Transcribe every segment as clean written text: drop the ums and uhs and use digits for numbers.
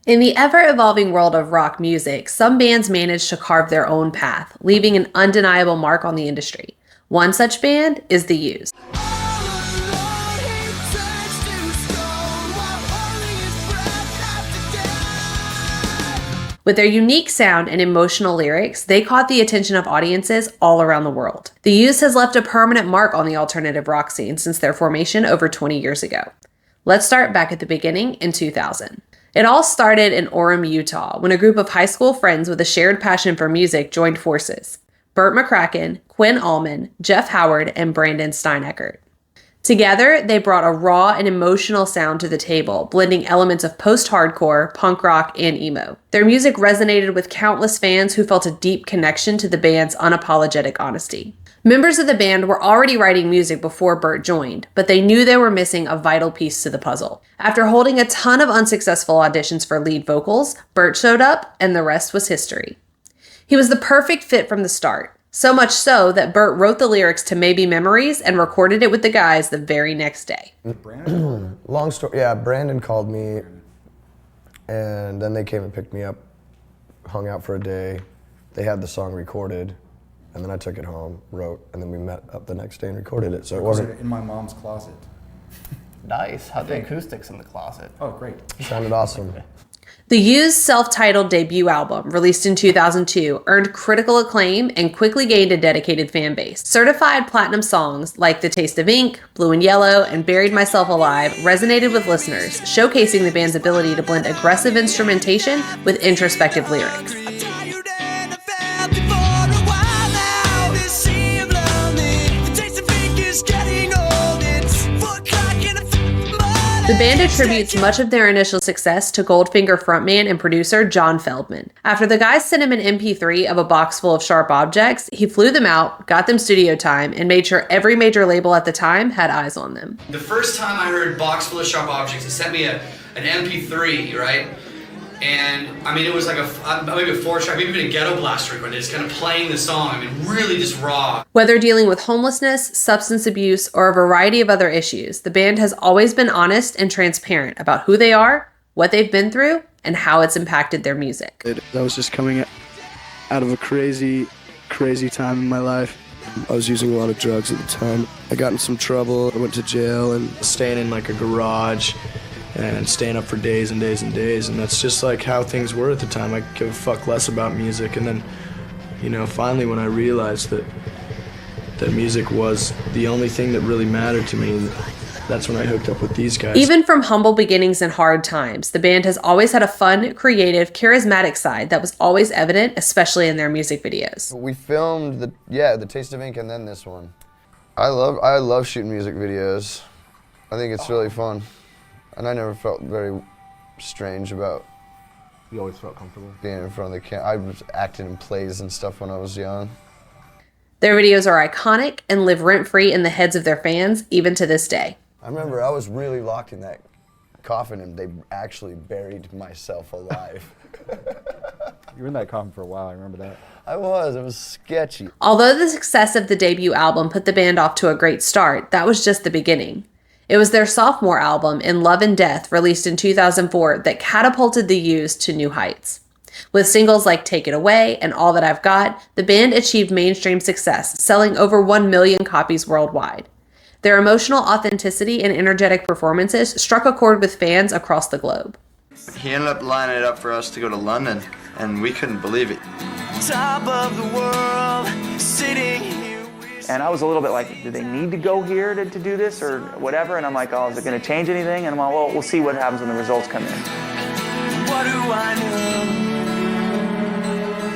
In the ever-evolving world of rock music, some bands manage to carve their own path, leaving an undeniable mark on the industry. One such band is The Used. With their unique sound and emotional lyrics, they caught the attention of audiences all around the world. The Used has left a permanent mark on the alternative rock scene since their formation over 20 years ago. Let's start back at the beginning in 2000. It all started in Orem, Utah, when a group of high school friends with a shared passion for music joined forces. Burt McCracken, Quinn Allman, Jeff Howard, and Brandon Steineckert. Together, they brought a raw and emotional sound to the table, blending elements of post-hardcore, punk rock, and emo. Their music resonated with countless fans who felt a deep connection to the band's unapologetic honesty. Members of the band were already writing music before Burt joined, but they knew they were missing a vital piece to the puzzle. After holding a ton of unsuccessful auditions for lead vocals, Burt showed up, and the rest was history. He was the perfect fit from the start. So much so that Burt wrote the lyrics to Maybe Memories and recorded it with the guys the very next day. Long story, yeah, Brandon called me and then they came and picked me up, hung out for a day. They had the song recorded and then I took it home, wrote, and then we met up the next day and recorded it. So it wasn't in my mom's closet. Nice. How'd the acoustics in the closet? Oh, great. Sounded awesome. The Used self-titled debut album, released in 2002, earned critical acclaim and quickly gained a dedicated fan base. Certified platinum songs like The Taste of Ink, Blue and Yellow, and Buried Myself Alive resonated with listeners, showcasing the band's ability to blend aggressive instrumentation with introspective lyrics. The band attributes much of their initial success to Goldfinger frontman and producer John Feldman. After the guys sent him an MP3 of a box full of sharp objects, he flew them out, got them studio time, and made sure every major label at the time had eyes on them. The first time I heard box full of sharp objects, he sent me an MP3, right? And I mean, it was like maybe a 4-track, maybe even a ghetto blaster record, just kind of playing the song. I mean, really just raw. Whether dealing with homelessness, substance abuse, or a variety of other issues, the band has always been honest and transparent about who they are, what they've been through, and how it's impacted their music. I was just coming out of a crazy time in my life. I was using a lot of drugs at the time. I got in some trouble. I went to jail and staying in like a garage and staying up for days and days and days, and that's just like how things were at the time. I give a fuck less about music, and then, you know, finally when I realized that music was the only thing that really mattered to me, that's when I hooked up with these guys. Even from humble beginnings and hard times, the band has always had a fun, creative, charismatic side that was always evident, especially in their music videos. We filmed the Taste of Ink and then this one. I love shooting music videos. I think it's really fun. And I never felt very strange about. You always felt comfortable? Being in front of the camera. I was acting in plays and stuff when I was young. Their videos are iconic and live rent-free in the heads of their fans, even to this day. I remember I was really locked in that coffin and they actually buried myself alive. You were in that coffin for a while, I remember that. It was sketchy. Although the success of the debut album put the band off to a great start, that was just the beginning. It was their sophomore album, In Love and Death, released in 2004, that catapulted The Used to new heights. With singles like Take It Away and All That I've Got, the band achieved mainstream success, selling over 1 million copies worldwide. Their emotional authenticity and energetic performances struck a chord with fans across the globe. He ended up lining it up for us to go to London, and we couldn't believe it. Top of the world, sitting here. And I was a little bit like, do they need to go here to do this or whatever? And I'm like, oh, is it going to change anything? And I'm like, well, we'll see what happens when the results come in. What do I know?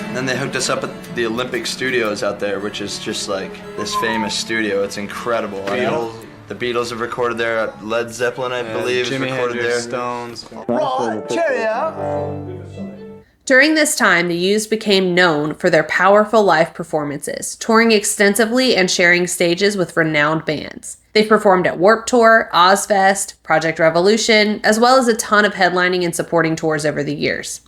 And then they hooked us up at the Olympic Studios out there, which is just like this famous studio. It's incredible. The Beatles have recorded there. Led Zeppelin, I believe, is recorded there. Stones. Right, cheerio. During this time, The Used became known for their powerful live performances, touring extensively and sharing stages with renowned bands. They've performed at Warped Tour, Ozfest, Project Revolution, as well as a ton of headlining and supporting tours over the years.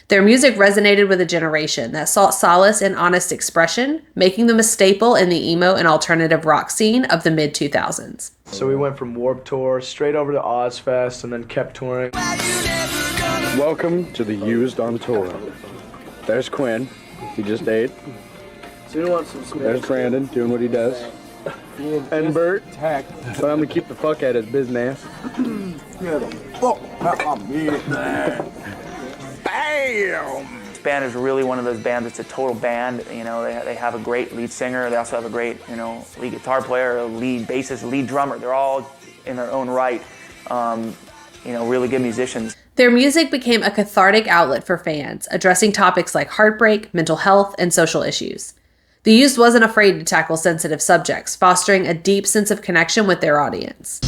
Their music resonated with a generation that sought solace in honest expression, making them a staple in the emo and alternative rock scene of the mid-2000s. So we went from Warped Tour straight over to Ozfest and then kept touring. Why you never gonna Welcome to the Used on Tour. There's Quinn, he just ate. There's Brandon doing what he does. And Bert, but I'm gonna keep the fuck out of his business. Bam! This band is really one of those bands that's a total band. You know, they have a great lead singer. They also have a great, you know, lead guitar player, a lead bassist, lead drummer. They're all in their own right, you know, really good musicians. Their music became a cathartic outlet for fans, addressing topics like heartbreak, mental health, and social issues. The Used wasn't afraid to tackle sensitive subjects, fostering a deep sense of connection with their audience.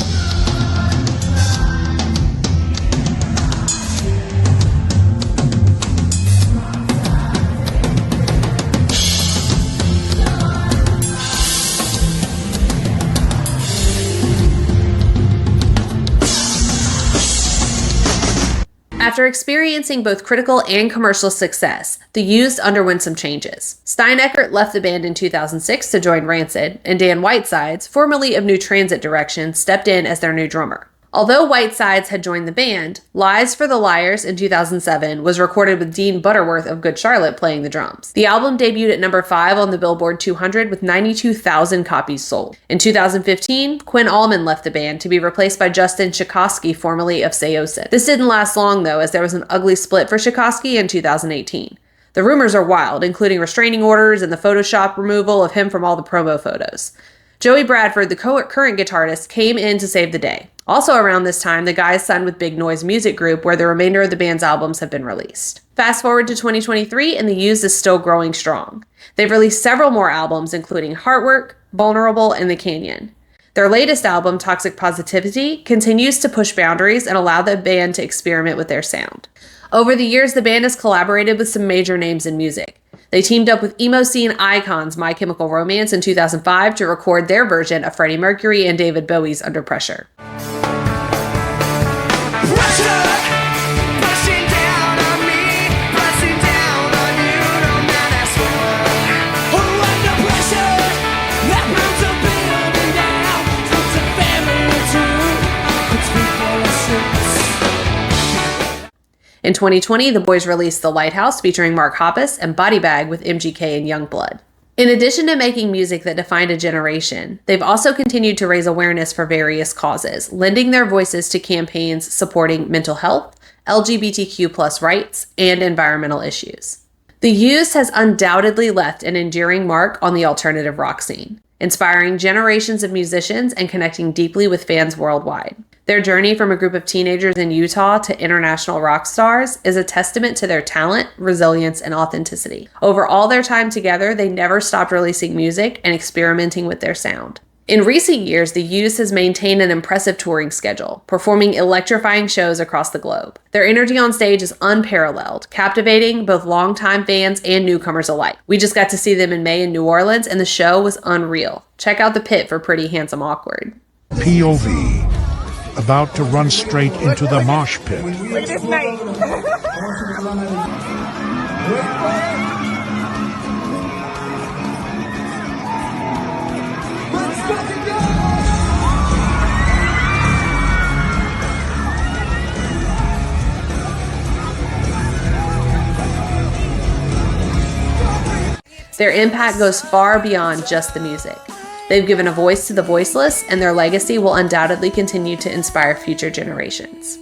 After experiencing both critical and commercial success, the Used underwent some changes. Steineckert left the band in 2006 to join Rancid, and Dan Whitesides, formerly of New Transit Direction, stepped in as their new drummer. Although Whitesides had joined the band, Lies for the Liars in 2007 was recorded with Dean Butterworth of Good Charlotte playing the drums. The album debuted at number 5 on the Billboard 200 with 92,000 copies sold. In 2015, Quinn Allman left the band to be replaced by Justin Tchaikovsky, formerly of Seosin. This didn't last long though, as there was an ugly split for Tchaikovsky in 2018. The rumors are wild, including restraining orders and the Photoshop removal of him from all the promo photos. Joey Bradford, the current guitarist, came in to save the day. Also around this time, the guys signed with Big Noise Music Group, where the remainder of the band's albums have been released. Fast forward to 2023, and the Used is still growing strong. They've released several more albums, including Heartwork, Vulnerable, and The Canyon. Their latest album, Toxic Positivity, continues to push boundaries and allow the band to experiment with their sound. Over the years, the band has collaborated with some major names in music. They teamed up with emo scene icons My Chemical Romance in 2005 to record their version of Freddie Mercury and David Bowie's Under Pressure. In 2020, the boys released The Lighthouse featuring Mark Hoppus and Body Bag with MGK and Youngblood. In addition to making music that defined a generation, they've also continued to raise awareness for various causes, lending their voices to campaigns supporting mental health, LGBTQ+ rights, and environmental issues. The Used has undoubtedly left an enduring mark on the alternative rock scene, inspiring generations of musicians and connecting deeply with fans worldwide. Their journey from a group of teenagers in Utah to international rock stars is a testament to their talent, resilience, and authenticity. Over all their time together, they never stopped releasing music and experimenting with their sound. In recent years, the Used has maintained an impressive touring schedule, performing electrifying shows across the globe. Their energy on stage is unparalleled, captivating both longtime fans and newcomers alike. We just got to see them in May in New Orleans, and the show was unreal. Check out The Pit for Pretty Handsome Awkward. POV. About to run straight into the mosh pit. Look at this mate. Their impact goes far beyond just the music. They've given a voice to the voiceless, and their legacy will undoubtedly continue to inspire future generations.